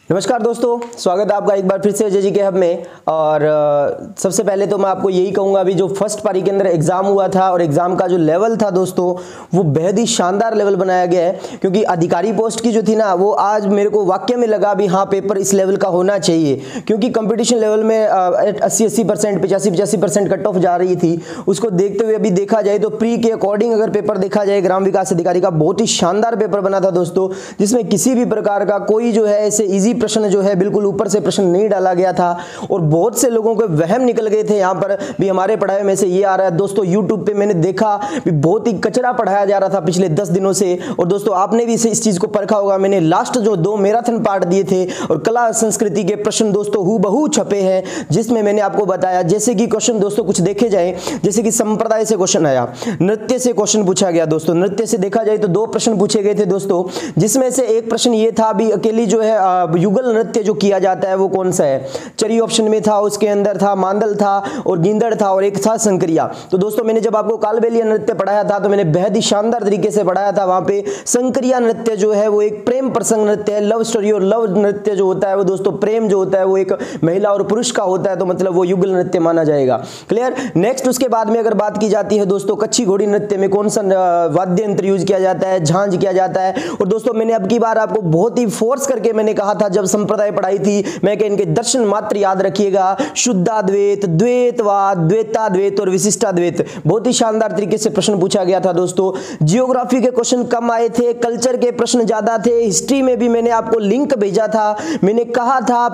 नमस्कार दोस्तों, स्वागत है आपका एक बार फिर से जे जी के हब में। और सबसे पहले तो मैं आपको यही कहूँगा, अभी जो फर्स्ट पारी के अंदर एग्जाम हुआ था और एग्जाम का जो लेवल था दोस्तों, वो बेहद ही शानदार लेवल बनाया गया है। क्योंकि अधिकारी पोस्ट की जो थी ना, वो आज मेरे को वाकई में लगा भी हाँ पेपर इस लेवल का होना चाहिए। क्योंकि कंपटीशन लेवल में 80% 85% कट ऑफ जा रही थी। उसको देखते हुए अभी देखा जाए तो प्री के अकॉर्डिंग अगर पेपर देखा जाए, ग्राम विकास अधिकारी का बहुत ही शानदार पेपर बना था दोस्तों, जिसमें किसी भी प्रकार का कोई जो है ऐसे इजी प्रश्न जो है बिल्कुल ऊपर से प्रश्न नहीं डाला गया था। और बहुत से लोगों को वहम निकल गए थे यहाँ पर भी हमारे पढ़ाई में से ये आ रहा है। दोस्तों यूट्यूब पे मैंने देखा भी बहुत ही कचरा पढ़ाया जा रहा था पिछले 10 दिनों से। और दोस्तों आपने भी इस चीज को परखा होगा। मैंने लास्ट जो 2 मैराथन पार्ट दिए थे और कला संस्कृति के प्रश्न दोस्तों हूबहू छपे हैं, जिसमें मैंने आपको बताया जैसे कि क्वेश्चन दोस्तों कुछ देखे जाए, जैसे कि संप्रदाय से क्वेश्चन आया, नृत्य से क्वेश्चन पूछा गया दोस्तों। नृत्य से देखा जाए तो 2 प्रश्न पूछे गए थे दोस्तों, जिसमें से एक प्रश्न ये था भी अकेली जो है युगल नृत्य जो किया जाता है वो कौन सा है। चरी ऑप्शन में था, उसके अंदर था मांदल था और गिंदड़ था और एक था संक्रिया। तो दोस्तों मैंने जब आपको कालबेलिया नृत्य पढ़ाया था तो मैंने बेहद ही शानदार तरीके से पढ़ाया था। वहां पे संक्रिया नृत्य जो है वो एक प्रेम प्रसंग नृत्य है, लव स्टोरी। और लव नृत्य जो होता है वो दोस्तों प्रेम जो होता है वो एक महिला और पुरुष का होता है, तो मतलब वो युगल नृत्य माना जाएगा। क्लियर। नेक्स्ट उसके बाद में अगर बात की जाती है दोस्तों, कच्छी घोड़ी नृत्य में कौन सा वाद्य यंत्र यूज किया जाता है, झांझ किया जाता है। और दोस्तों मैंने अब की बार आपको बहुत ही फोर्स करके मैंने कहा था जब संप्रदाय पढ़ाई थी, मैं इनके दर्शन मात्र याद रखिएगा, शुद्धाद्वैत, द्वैतवाद, द्वैताद्वैत और विशिष्टाद्वैत। बहुत ही शानदार तरीके से प्रश्न पूछा गया था दोस्तों। जियोग्राफी के क्वेश्चन कम आए थे, कल्चर के प्रश्न ज्यादा थे। हिस्ट्री में भी मैंने आपको लिंक भेजा था, मैंने कहा था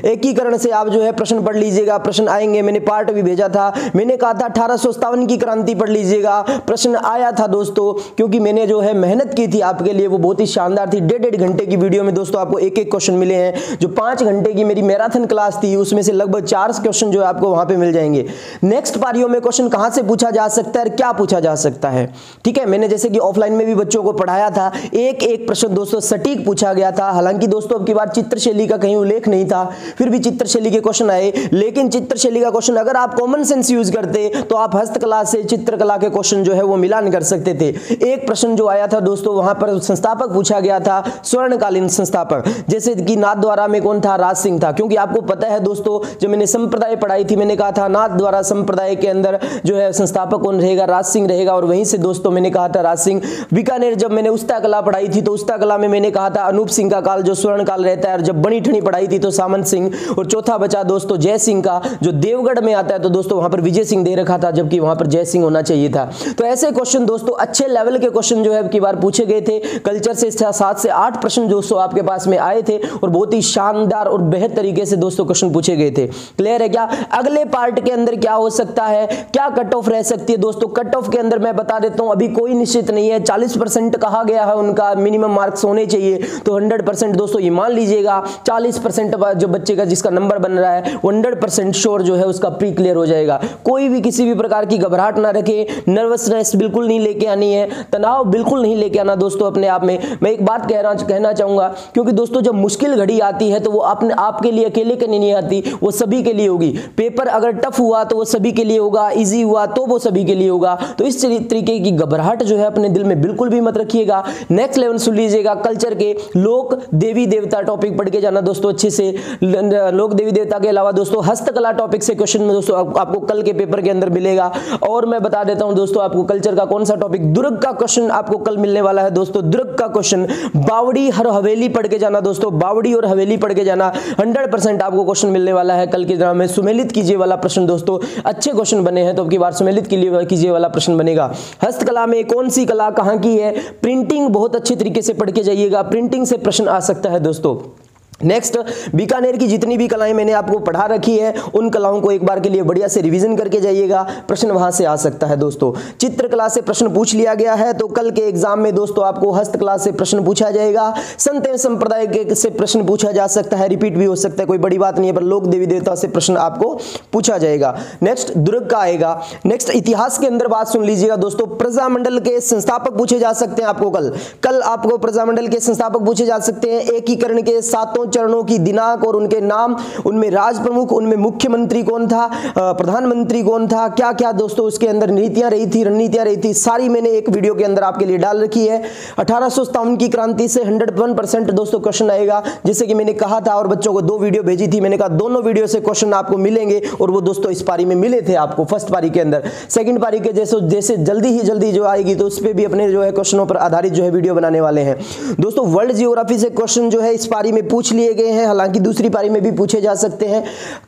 एकीकरण से आप जो है प्रश्न पढ़ लीजिएगा, प्रश्न आएंगे। मैंने पार्ट भी भेजा था, मैंने कहा था 1857 की क्रांति पढ़ लीजिएगा, प्रश्न आया था दोस्तों। क्योंकि मैंने जो है मेहनत की थी आपके लिए, वो बहुत ही शानदार थी। 1.5 घंटे की वीडियो में दोस्तों आपको एक एक क्वेश्चन मिले हैं। जो 5 घंटे की मेरी मैराथन क्लास थी उसमें से लगभग 4 क्वेश्चन जो है आपको वहां पे मिल जाएंगे। नेक्स्ट पारियों में क्वेश्चन कहां से पूछा जा सकता है और क्या पूछा जा सकता है, ठीक है। मैंने जैसे कि ऑफलाइन में भी बच्चों को पढ़ाया था, एक एक प्रश्न दोस्तों सटीक पूछा गया था। हालांकि दोस्तों अब की बार चित्रशैली का कहीं उल्लेख नहीं था, फिर भी चित्रशैली के क्वेश्चन आए। लेकिन चित्रशैली का क्वेश्चन अगर आप कॉमन सेंस यूज करते तो आप हस्तकला से चित्रकला के क्वेश्चन जो है वो मिलान कर सकते थे। एक प्रश्न जो आया था दोस्तों, वहां पर संस्थापक पूछा गया था, स्वर्णकालीन संस्थापक, जैसे कि नाथद्वारा में कौन था, राज सिंह था। क्योंकि आपको पता है दोस्तों, जब मैंने संप्रदाय पढ़ाई थी मैंने कहा था नाथद्वारा संप्रदाय के अंदर जो है संस्थापक कौन रहेगा, राज सिंह रहेगा। और वहीं से दोस्तों मैंने कहा था राज सिंह। बीकानेर जब मैंने उस्ता कला पढ़ाई थी तो उस्ता कला में मैंने कहा था अनूप सिंह का काल जो स्वर्ण काल रहता है। और जब बनी ठनी पढ़ाई थी तो सामंत सिंह। और चौथा बचा दोस्तों जय सिंह का, जो देवगढ़ में आता है, तो दोस्तों वहां पर विजय सिंह दे रखा था, जबकि वहां पर जय सिंह होना चाहिए था। तो ऐसे क्वेश्चन दोस्तों अच्छे लेवल के क्वेश्चन जो है की बार पूछे गए थे। कल्चर से 7 से 8 प्रश्न दोस्तों आपके पास में आए थे और बहुत ही शानदार और बेहद तरीके से दोस्तों क्वेश्चन पूछे गए थे। क्लियर है क्या। अगले पार्ट के अंदर क्या हो सकता है, क्या कट ऑफ रह सकती है दोस्तों। कट ऑफ के अंदर मैं बता देता हूं, अभी कोई निश्चित नहीं है। 40% कहा गया है उनका मिनिमम मार्क्स होने चाहिए, तो 100% दोस्तों ये मान लीजिएगा 40% जो बच्चे का जिसका नंबर बन रहा है 100% श्योर जो है उसका प्री क्लियर हो जाएगा। कोई भी किसी भी प्रकार की घबराहट ना रखे, नर्वसनेस बिल्कुल नहीं लेके आनी है, तनाव बिल्कुल नहीं लेके आना दोस्तों अपने आप में। मैं एक बात कहना चाहूंगा, क्योंकि दोस्तों जब मुश्किल घड़ी आती है तो वो अपने आपके लिए अकेले के नहीं आती, वो सभी के लिए होगी। पेपर अगर टफ हुआ तो वो सभी के लिए होगा, इजी हुआ तो वो सभी के लिए होगा। तो इस तरीके की घबराहट जो है अपने दिल में बिल्कुल भी मत रखिएगा। नेक्स्ट लेवल सुन लीजिएगा, कल्चर के लोक देवी देवता टॉपिक पढ़ के जाना दोस्तों अच्छे से। लोक देवी देवता के अलावा दोस्तों हस्तकला टॉपिक से क्वेश्चन में दोस्तों आपको कल के पेपर के अंदर मिलेगा। और मैं बता देता हूं दोस्तों आपको कल्चर का कौन सा टॉपिक, दुर्ग का क्वेश्चन आपको कल मिलने वाला है दोस्तों। दुर्ग का क्वेश्चन, बावड़ी हर हवेली पढ़ के जाना दोस्तों, बावड़ी और हवेली पढ़ के जाना। 100% आपको क्वेश्चन मिलने वाला है कल के एग्जाम में। सुमेलित कीजिए वाला प्रश्न दोस्तों, अच्छे क्वेश्चन बने हैं तो अब की बार सुमेलित कीजिए वाला प्रश्न बनेगा। हस्तकला में कौन सी कला कहां की है, प्रिंटिंग बहुत अच्छे तरीके से पढ़ के जाइएगा, प्रिंटिंग से प्रश्न आ सकता है दोस्तों। नेक्स्ट, बीकानेर की जितनी भी कलाएं मैंने आपको पढ़ा रखी है उन कलाओं को एक बार के लिए बढ़िया से रिवीजन करके जाइएगा, प्रश्न वहां से आ सकता है दोस्तों। चित्रकला से प्रश्न पूछ लिया गया है तो कल के एग्जाम में दोस्तों आपको हस्तकला से प्रश्न पूछा जाएगा। संत संप्रदाय से प्रश्न पूछा जा सकता है, रिपीट भी हो सकता है, कोई बड़ी बात नहीं है, पर लोक देवी देवता से प्रश्न आपको पूछा जाएगा। नेक्स्ट दुर्ग का आएगा। नेक्स्ट इतिहास के अंदर बात सुन लीजिएगा दोस्तों, प्रजामंडल के संस्थापक पूछे जा सकते हैं आपको कल आपको प्रजामंडल के संस्थापक पूछे जा सकते हैं। एकीकरण के 7 चरणों की दिनांक और उनके नाम, उनमें राज प्रमुख, उनमें मुख्यमंत्री कौन था, प्रधानमंत्री कौन था, क्या क्या दोस्तों उसके अंदर नीतियां रही थी, रणनीतियां रही थी, सारी मैंने एक वीडियो के अंदर आपके लिए डाल रखी है। 1857 की क्रांति से 101% दोस्तों क्वेश्चन आएगा, जैसे कि मैंने कहा था, और बच्चों को 2 वीडियो भेजी थी, मैंने कहा दोनों वीडियो से क्वेश्चन आपको मिलेंगे, और वो दोस्तों इस पारी में मिले थे आपको फर्स्ट पारी के अंदर। सेकंड पारी के जैसे जल्दी जो आएगी तो उस पर भी अपने जो है क्वेश्चनों पर आधारित जो है वीडियो बनाने वाले हैं दोस्तों। वर्ल्ड जियोग्राफी से क्वेश्चन जो है इस पारी में पूछ लिए गए हैं, हालांकि दूसरी पारी में भी पूछे जा सकते हैं।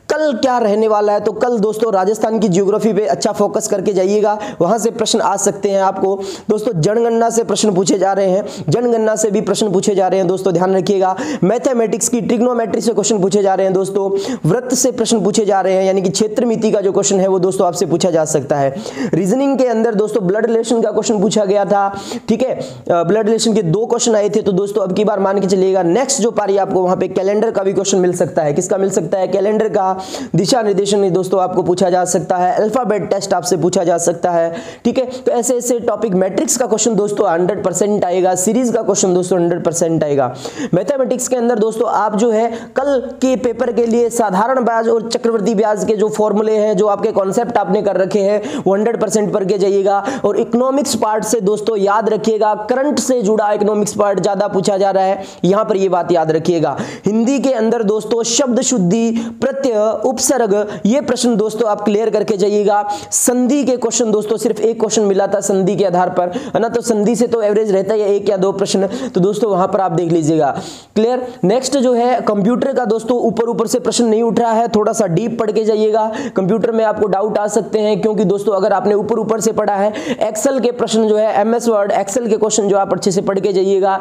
कल क्या रहने वाला है, तो कल दोस्तों राजस्थान की जियोग्राफी पे अच्छा फोकस करके जाइएगा, वहां से प्रश्न आ सकते हैं आपको दोस्तों। जनगणना से प्रश्न पूछे जा रहे हैं, जनगणना से भी प्रश्न पूछे जा रहे हैं दोस्तों, ध्यान रखिएगा। मैथमेटिक्स की ट्रिग्नोमेट्री से क्वेश्चन पूछे जा रहे हैं दोस्तों। वृत्त से प्रश्न पूछे जा रहे हैं, यानी कि क्षेत्र मिति का जो क्वेश्चन है वो दोस्तों आपसे पूछा जा सकता है। रीजनिंग के अंदर दोस्तों ब्लड रिलेशन का क्वेश्चन पूछा गया था, ठीक है, ब्लड रिलेशन के 2 क्वेश्चन आए थे, तो दोस्तों अब की बार मान के चलिएगा नेक्स्ट जो पारी आपको वहां पे कैलेंडर का भी क्वेश्चन मिल सकता है। किसका मिल सकता है? कैलेंडर का। दिशा निर्देशन दोस्तों आपको पूछा जा सकता है, अल्फाबेट टेस्ट आपसे पूछा जा सकता है, ठीक है। तो ऐसे ऐसे टॉपिक, मैट्रिक्स का क्वेश्चन दोस्तों 100% आएगा, सीरीज का क्वेश्चन दोस्तों 100% आएगा। मैथमेटिक्स के अंदर दोस्तों आप जो है कल के पेपर के लिए साधारण ब्याज और चक्रवृद्धि ब्याज के जो फॉर्मूले हैं, जो आपके कॉन्सेप्ट आपने कर रखे हैं, वो 100% पढ़ के जाइएगा। और इकोनॉमिक्स पार्ट से दोस्तों याद रखिएगा, करंट से जुड़ा इकोनॉमिक्स पार्ट ज्यादा पूछा जा रहा है, यहां पर ये बात याद रखिएगा। हिंदी के अंदर दोस्तों शब्द शुद्धि, प्रत्यय, उपसर्ग, ये प्रश्न दोस्तों आप क्लियर करके जाइएगा। संधि के क्वेश्चन दोस्तों सिर्फ एक क्वेश्चन मिला था संधि के आधार पर, है ना, तो संधि से तो एवरेज रहता है 1 या 2 प्रश्न, तो दोस्तों वहां पर आप देख लीजिएगा। क्लियर। नेक्स्ट जो है कंप्यूटर का दोस्तों ऊपर से प्रश्न नहीं उठ रहा है, थोड़ा सा डीप पढ़ के जाइएगा। कंप्यूटर में आपको डाउट आ सकते हैं, क्योंकि दोस्तों अगर आपने ऊपर से पढ़ा है, एक्सेल के प्रश्न जो है, MS वर्ड एक्सेल के क्वेश्चन जो आप अच्छे से पढ़ के जाइएगा,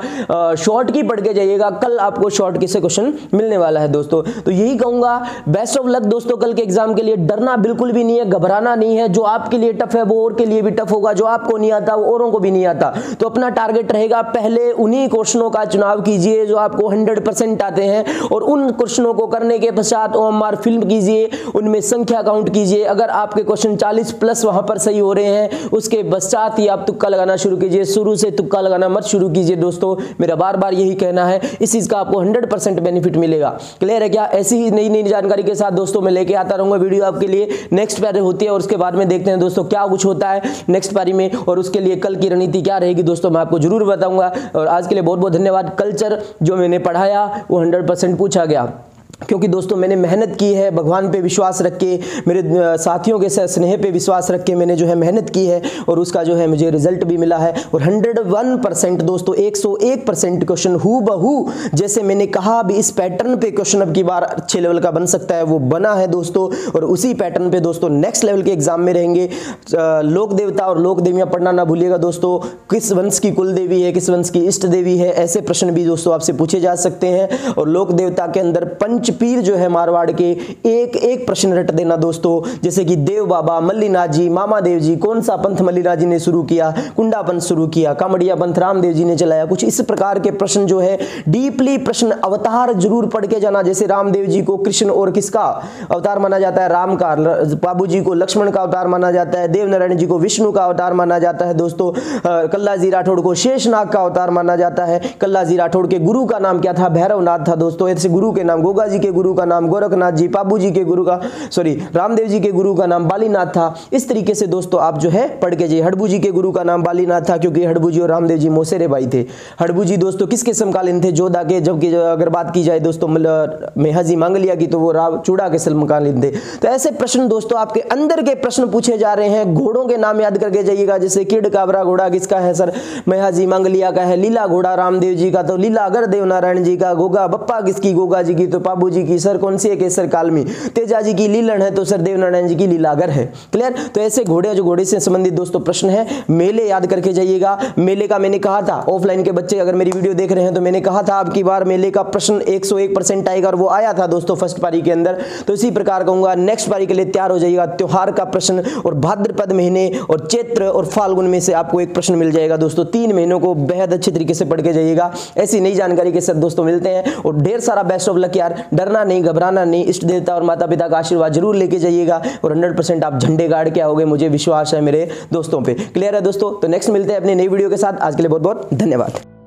शॉर्ट की पढ़ के जाइएगा, कल आपको शॉर्ट की से क्वेश्चन मिलने वाला है दोस्तों। तो यही कहूंगा, बेस्ट ऑफ लक दोस्तों कल के एग्जाम के लिए। डरना बिल्कुल भी नहीं है, घबराना नहीं है, जो आपके लिए टफ है वो और के लिए भी टफ होगा, जो आपको नहीं आता वो औरों को भी नहीं आता। तो अपना टारगेट रहेगा, पहले उन्हीं क्वेश्चनों का चुनाव कीजिए जो आपको 100% आते हैं, और उन क्वेश्चनों को करने के पश्चात OMR फिल्म कीजिए, उनमें संख्या काउंट कीजिए। अगर आपके क्वेश्चन 40+ वहां पर सही हो रहे हैं, उसके पश्चात ही आप तुक्का लगाना शुरू कीजिए, शुरू से तुक्का लगाना मत शुरू कीजिए दोस्तों, मेरा बार बार यही कहना है। इस चीज का आपको 100% बेनिफिट मिलेगा। क्लियर है क्या? ऐसी ही नई जानकारी के साथ दोस्तों मैं लेके आता रहूंगा वीडियो आपके लिए। नेक्स्ट पारी होती है और उसके बाद में देखते हैं दोस्तों क्या कुछ होता है नेक्स्ट पारी में, और उसके लिए कल की रणनीति क्या रहेगी दोस्तों मैं आपको जरूर बताऊंगा। और आज के लिए बहुत बहुत धन्यवाद। कल्चर जो मैंने पढ़ाया वो 100% पूछा गया, क्योंकि दोस्तों मैंने मेहनत की है, भगवान पे विश्वास रख के, मेरे साथियों के स्नेह पे विश्वास रख के मैंने जो है मेहनत की है, और उसका जो है मुझे रिजल्ट भी मिला है। और 101% दोस्तों 101% क्वेश्चन हूबहू जैसे मैंने कहा भी इस पैटर्न पे क्वेश्चन अब की बार अच्छे लेवल का बन सकता है, वो बना है दोस्तों। और उसी पैटर्न पे दोस्तों नेक्स्ट लेवल के एग्जाम में रहेंगे। लोक देवता और लोक देवियां पढ़ना ना भूलिएगा दोस्तों। किस वंश की कुल देवी है, किस वंश की इष्ट देवी है, ऐसे प्रश्न भी दोस्तों आपसे पूछे जा सकते हैं। और लोक देवता के अंदर पंच पीर जो है मारवाड़ के, एक प्रश्न रट देना दोस्तों, जैसे कि देव बाबा, मल्लीनाथ जी, मामा देव जी, कौन सा पंथ मल्लीनाथ जी ने शुरू किया, कुंडा पंथ शुरू किया, कामड़िया पंथ रामदेव जी ने चलाया, कुछ इस प्रकार के प्रश्न जो है डीपली प्रश्न। अवतार जरूर पढ़ के जाना, जैसे रामदेव जी को कृष्ण और किसका अवतार माना जाता है, राम का, बाबू जी को लक्ष्मण का अवतार माना जाता है, देवनारायण जी को विष्णु का अवतार माना जाता है दोस्तों, कल्लाजी राठौड़ को शेषनाग का अवतार माना जाता है। कल्लाजी राठौड़ के गुरु का नाम क्या था? भैरवनाथ था दोस्तों। ऐसे गुरु के नाम, गोगा जी के गुरु का नाम गोरखनाथ जी, बाबू जी के गुरु का रामदेव जी के गुरु का नाम बालीनाथ था। इस तरीके से दोस्तों आप जो है पढ़ के जाइए। हड़बू जी के गुरु का नाम बालीनाथ था, क्योंकि हड़बू जी और रामदेव जी मौसेरे भाई थे। हड़बू जी दोस्तों किसके समकालीन थे? जोधा के। जबकि अगर बात की जाए दोस्तों मेहाजी मांगलिया की, तो वो चूड़ा के समकालीन थे। तो ऐसे प्रश्न दोस्तों आपके अंदर के प्रश्न पूछे जा रहे हैं। घोड़ों के नाम याद करके जाइएगा, जैसे किड काबरा घोड़ा किसका है सर? मेहाजी मांगलिया का है। लीला घोड़ा रामदेव जी का, तो लीला अगर देवनारायण जी का। गोगा बप्पा किसकी? गोगा जी की। तो बाबू जी की सर कौन सी है? केसर कालमी। तेजा जी की लीलन है, तो सर देवनारायण जी की लीलागर है। क्लियर? तो ऐसे घोड़े, जो घोड़े से संबंधित दोस्तों प्रश्न है। मेले याद करके जाइएगा। मेले का मैंने कहा था, ऑफलाइन के बच्चे अगर मेरी वीडियो देख रहे हैं तो मैंने कहा था अब की बार मेले का प्रश्न 101% आएगा, और वो आया था दोस्तों फर्स्ट पारी के अंदर। तो इसी प्रकार कहूंगा नेक्स्ट पारी के लिए तैयार हो जाइएगा। त्योहार का प्रश्न, और भाद्रपद महीने और चैत्र और फाल्गुन में से आपको एक प्रश्न मिल जाएगा दोस्तों। 3 महीनों को बेहद अच्छे तरीके से पढ़ के जाइएगा। ऐसी नई जानकारी के साथ दोस्तों मिलते हैं, और ढेर सारा बेस्ट ऑफ लक यार। डरना नहीं, घबराना नहीं, इष्ट देवता और माता पिता का आशीर्वाद जरूर लेके जाइएगा, और 100% आप झंडे गाड़ के आओगे, मुझे विश्वास है मेरे दोस्तों पे। क्लियर है दोस्तों? तो नेक्स्ट मिलते हैं अपनी नई वीडियो के साथ। आज के लिए बहुत बहुत धन्यवाद।